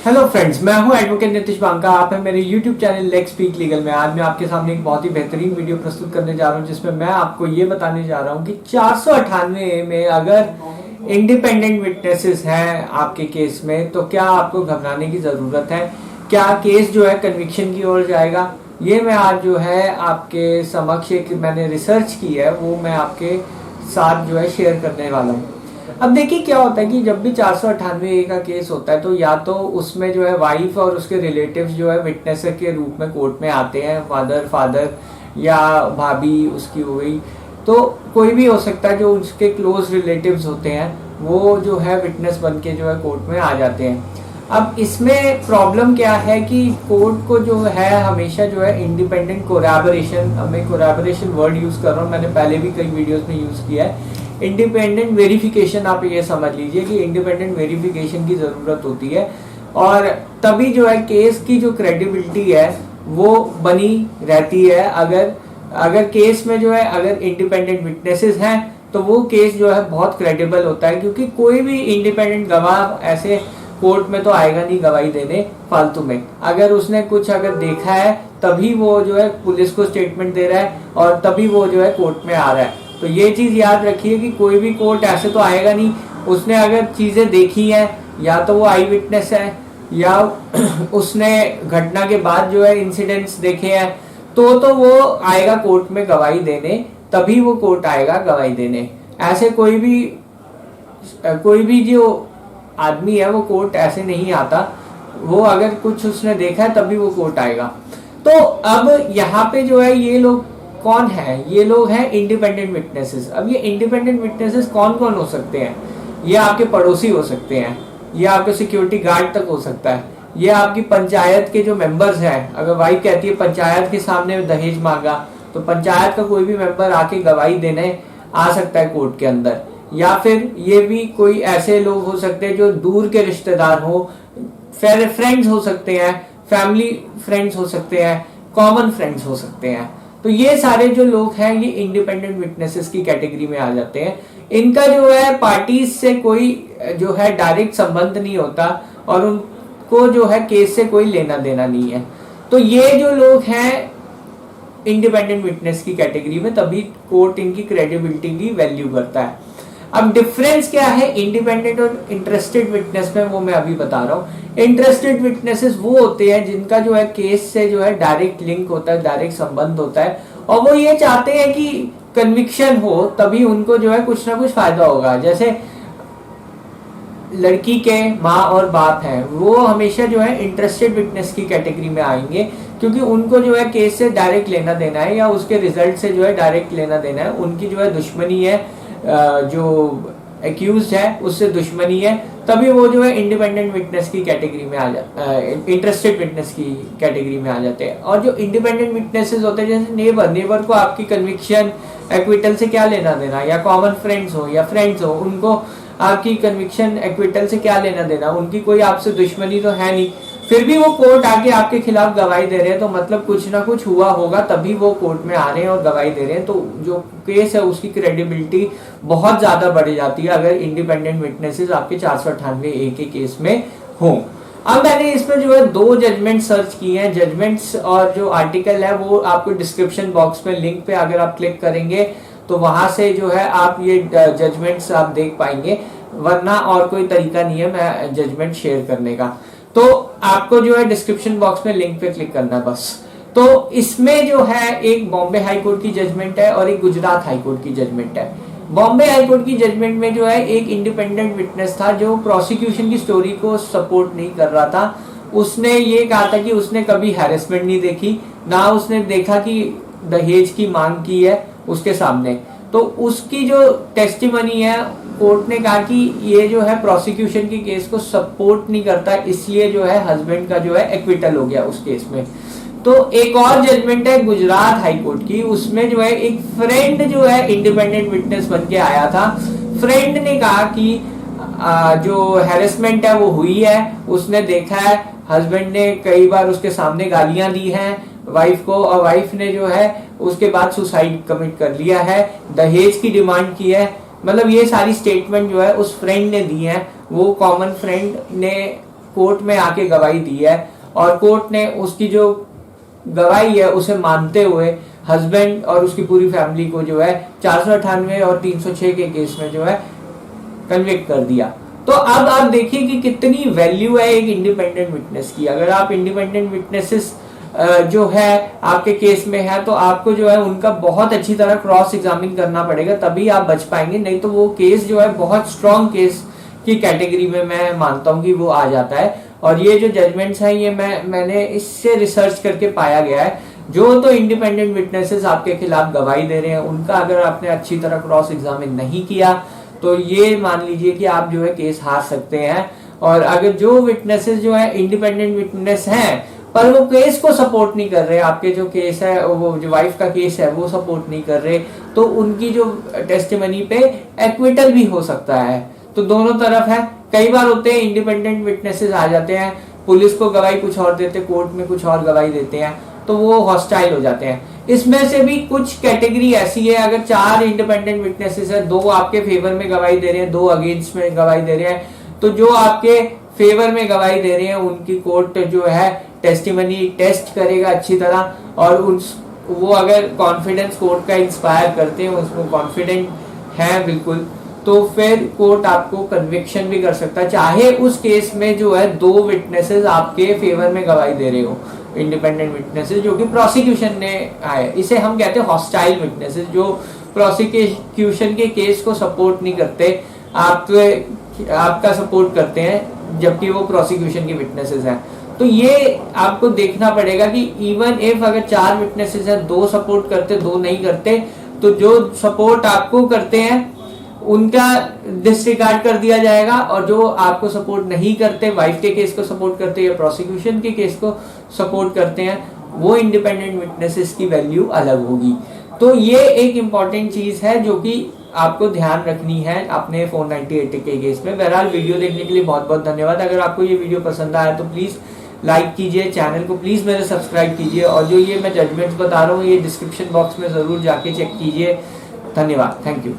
Hello friends, मैं हूं advocate Nitish Banka. आप हैं मेरे YouTube channel let's speak legal में। आज मैं आपके सामने एक बहुत ही बेहतरीन वीडियो प्रस्तुत करने जा रहा हूं, जिसमें मैं आपको ये बताने जा रहा हूं कि 498 में अगर इंडिपेंडेंट विटनेसेस हैं आपके केस में तो क्या आपको घबराने की जरूरत है। क्या केस जो है कन्विक्शन की ओर जाएगा, ये मैं आज जो है आपके समक्ष एक मैंने रिसर्च की है वो मैं आपके साथ जो है शेयर करने वाला हूँ। अब देखिए क्या होता है कि जब भी 498 का केस होता है तो या तो उसमें जो है वाइफ और उसके रिलेटिव्स जो है विटनेस के रूप में कोर्ट में आते हैं, फादर या भाभी उसकी हो गई, तो कोई भी हो सकता है जो उसके क्लोज रिलेटिव्स होते हैं वो जो है विटनेस बन के जो है कोर्ट में आ जाते हैं। अब इसमें प्रॉब्लम क्या है कि कोर्ट को जो है हमेशा जो है इंडिपेंडेंट कोलैबोरेशन, मैं कोलैबोरेशन वर्ड यूज कर रहा हूँ, मैंने पहले भी कई वीडियोस में यूज किया है। इंडिपेंडेंट वेरिफिकेशन, आप ये समझ लीजिए कि इंडिपेंडेंट वेरिफिकेशन की जरूरत होती है और तभी जो है केस की जो क्रेडिबिलिटी है वो बनी रहती है। अगर केस में जो है अगर इंडिपेंडेंट विटनेसेस हैं तो वो केस जो है बहुत क्रेडिबल होता है, क्योंकि कोई भी इंडिपेंडेंट गवाह ऐसे कोर्ट में तो आएगा नहीं गवाही देने फालतू में। अगर उसने कुछ अगर देखा है तभी वो जो है पुलिस को स्टेटमेंट दे रहा है और तभी वो जो है कोर्ट में आ रहा है। तो ये चीज याद रखिए कि कोई भी कोर्ट ऐसे तो आएगा नहीं, उसने अगर चीजें देखी हैं या तो वो आई विटनेस है या उसने घटना के बाद जो है इंसिडेंट्स देखे हैं तो वो आएगा कोर्ट में गवाही देने, तभी वो कोर्ट आएगा गवाही देने। ऐसे कोई भी जो आदमी है वो कोर्ट ऐसे नहीं आता, वो अगर कुछ उसने देखा है तभी वो कोर्ट आएगा। तो अब यहाँ पे जो है ये लोग कौन है, ये लोग हैं इंडिपेंडेंट विटनेसेस। अब ये इंडिपेंडेंट विटनेसेस कौन कौन हो सकते हैं? ये आपके पड़ोसी हो सकते हैं, ये आपके सिक्योरिटी गार्ड तक हो सकता है, ये आपकी पंचायत के जो मेंबर्स हैं। अगर वाइफ कहती है पंचायत के सामने दहेज मांगा तो पंचायत का कोई भी मेंबर आके गवाही देने आ सकता है कोर्ट के अंदर। या फिर ये भी कोई ऐसे लोग हो सकते हैं जो दूर के रिश्तेदार हो, फ्रेंड्स हो सकते हैं, फैमिली फ्रेंड्स हो सकते हैं, कॉमन फ्रेंड्स हो सकते हैं। तो ये सारे जो लोग हैं ये इंडिपेंडेंट विटनेसेस की कैटेगरी में आ जाते हैं। इनका जो है पार्टीज से कोई जो है डायरेक्ट संबंध नहीं होता और उनको जो है केस से कोई लेना देना नहीं है। तो ये जो लोग हैं इंडिपेंडेंट विटनेस की कैटेगरी में, तभी कोर्ट इनकी क्रेडिबिलिटी की वैल्यू करता है। अब डिफरेंस क्या है इंडिपेंडेंट और इंटरेस्टेड विटनेस में, वो मैं अभी बता रहा हूँ। इंटरेस्टेड विटनेसेस वो होते हैं जिनका जो है केस से जो है डायरेक्ट लिंक होता है, डायरेक्ट संबंध होता है और वो ये चाहते हैं कि कन्विक्शन हो, तभी उनको जो है कुछ ना कुछ फायदा होगा। जैसे लड़की के माँ और बाप हैं, वो हमेशा जो है इंटरेस्टेड विटनेस की कैटेगरी में आएंगे, क्योंकि उनको जो है केस से डायरेक्ट लेना देना है या उसके रिजल्ट से जो है डायरेक्ट लेना देना है। उनकी जो है दुश्मनी है, जो एक्यूज है उससे दुश्मनी है, तभी वो जो है इंडिपेंडेंट विटनेस की कैटेगरी में इंटरेस्टेड विटनेस की कैटेगरी में आ जाते हैं। और जो इंडिपेंडेंट विटनेसेस होते हैं जैसे नेबर को आपकी कन्विक्शन एक्विटल से क्या लेना देना, या कॉमन फ्रेंड्स हो या फ्रेंड्स हो, उनको आपकी कन्विक्शन एक्विटल से क्या लेना देना, उनकी कोई आपसे दुश्मनी तो है नहीं, फिर भी वो कोर्ट आके आपके खिलाफ गवाही दे रहे हैं, तो मतलब कुछ ना कुछ हुआ होगा तभी वो कोर्ट में आ रहे हैं और गवाही दे रहे हैं। तो जो केस है उसकी क्रेडिबिलिटी बहुत ज्यादा बढ़ जाती है अगर इंडिपेंडेंट विटनेसेस आपके 498A के केस में हो। अब मैंने इसमें जो है 2 जजमेंट सर्च किए हैं। जजमेंट्स और जो आर्टिकल है वो आपको डिस्क्रिप्शन बॉक्स में लिंक पे अगर आप क्लिक करेंगे तो वहां से जो है आप ये जजमेंट्स आप देख पाएंगे, वरना और कोई तरीका नहीं है मैं जजमेंट शेयर करने का। तो आपको जो है डिस्क्रिप्शन बॉक्स में लिंक पे क्लिक करना है बस। तो इसमें जो है एक बॉम्बे हाई कोर्ट की जजमेंट है और एक गुजरात हाई कोर्ट की जजमेंट है। बॉम्बे हाई कोर्ट की जजमेंट में जो है एक इंडिपेंडेंट विटनेस था जो प्रोसिक्यूशन की स्टोरी को सपोर्ट नहीं कर रहा था। उसने ये कहा था कि उसने कभी हैरेसमेंट नहीं देखी, ना उसने देखा कि दहेज की मांग की है उसके सामने। तो उसकी जो टेस्टिमनी है, कोर्ट ने कहा कि ये जो है प्रोसिक्यूशन की केस को सपोर्ट नहीं करता, इसलिए जो है हस्बैंड का जो है एक्विटल हो गया उस केस में। तो एक और जजमेंट है गुजरात हाई कोर्ट की, उसमें जो है एक फ्रेंड जो है इंडिपेंडेंट विटनेस बन के आया था। फ्रेंड ने कहा कि जो हैरेसमेंट है वो हुई है, उसने देखा है हस्बैंड ने कई बार उसके सामने गालियां दी हैं वाइफ को, और वाइफ ने जो है उसके बाद सुसाइड कमिट कर लिया है, दहेज की डिमांड की है। मतलब ये सारी स्टेटमेंट जो है उस फ्रेंड ने दी है। वो कॉमन फ्रेंड ने कोर्ट में आके गवाही दी है और कोर्ट ने उसकी जो गवाही है उसे मानते हुए हस्बैंड और उसकी पूरी फैमिली को जो है 498 और 306 के केस में जो है कन्विक्ट कर दिया। तो अब आप देखिए कि कितनी वैल्यू है एक इंडिपेंडेंट विटनेस की। अगर आप इंडिपेंडेंट विटनेसेस जो है आपके केस में है तो आपको जो है उनका बहुत अच्छी तरह क्रॉस एग्जामिन करना पड़ेगा, तभी आप बच पाएंगे, नहीं तो वो केस जो है बहुत स्ट्रॉन्ग केस की कैटेगरी में मैं मानता हूं कि वो आ जाता है। और ये जो जजमेंट्स हैं ये मैंने इससे रिसर्च करके पाया गया है। जो तो इंडिपेंडेंट विटनेसेस आपके खिलाफ गवाही दे रहे हैं उनका अगर आपने अच्छी तरह क्रॉस एग्जामिन नहीं किया तो ये मान लीजिए कि आप जो है केस हार सकते हैं। और अगर जो विटनेसेस जो है इंडिपेंडेंट विटनेस हैं पर वो केस को सपोर्ट नहीं कर रहे, आपके जो केस है वो जो वाइफ का केस है वो सपोर्ट नहीं कर रहे, तो उनकी जो टेस्टिमनी पे एक्विटल भी हो सकता है। तो दोनों तरफ है। कई बार होते हैं इंडिपेंडेंट विटनेसेस आ जाते हैं, पुलिस को गवाही कुछ और देते, कोर्ट में कुछ और गवाही देते हैं, तो वो हॉस्टाइल हो जाते हैं। इसमें से भी कुछ कैटेगरी ऐसी है, अगर 4 इंडिपेंडेंट विटनेसेस है, 2 आपके फेवर में गवाही दे रहे हैं, 2 अगेंस्ट में गवाही दे रहे हैं, तो जो आपके फेवर में गवाही दे रहे हैं उनकी कोर्ट जो है टेस्टिमनी टेस्ट करेगा अच्छी तरह, और वो अगर कॉन्फिडेंस कोर्ट का इंस्पायर करते हैं, उसमें कॉन्फिडेंट है बिल्कुल, तो फिर कोर्ट आपको कन्विक्शन भी कर सकता है, चाहे उस केस में जो है 2 विटनेसेस आपके फेवर में गवाही दे रहे हो, इंडिपेंडेंट विटनेसेस जो कि प्रोसिक्यूशन ने आए। इसे हम कहते हैं हॉस्टाइल विटनेसेस, जो प्रोसिक्यूशन के केस को सपोर्ट नहीं करते, आपका सपोर्ट करते हैं जबकि वो प्रोसिक्यूशन के विटनेसेस हैं। तो ये आपको देखना पड़ेगा कि इवन इफ अगर 4 विटनेसेस हैं, 2 सपोर्ट करते 2 नहीं करते, तो जो सपोर्ट आपको करते हैं उनका डिसरिगार्ड कर दिया जाएगा, और जो आपको सपोर्ट नहीं करते, वाइफ के केस को सपोर्ट करते या प्रोसिक्यूशन के केस को सपोर्ट करते हैं, वो इंडिपेंडेंट विटनेसेस की वैल्यू अलग होगी। तो ये एक इंपॉर्टेंट चीज है जो कि आपको ध्यान रखनी है अपने 498 के केस में। बहरहाल वीडियो देखने के लिए बहुत बहुत धन्यवाद। अगर आपको ये वीडियो पसंद आया तो प्लीज लाइक कीजिए, चैनल को प्लीज मेरे सब्सक्राइब कीजिए, और जो ये मैं जजमेंट्स बता रहा हूँ ये डिस्क्रिप्शन बॉक्स में जरूर जाके चेक कीजिए। धन्यवाद, थैंक यू।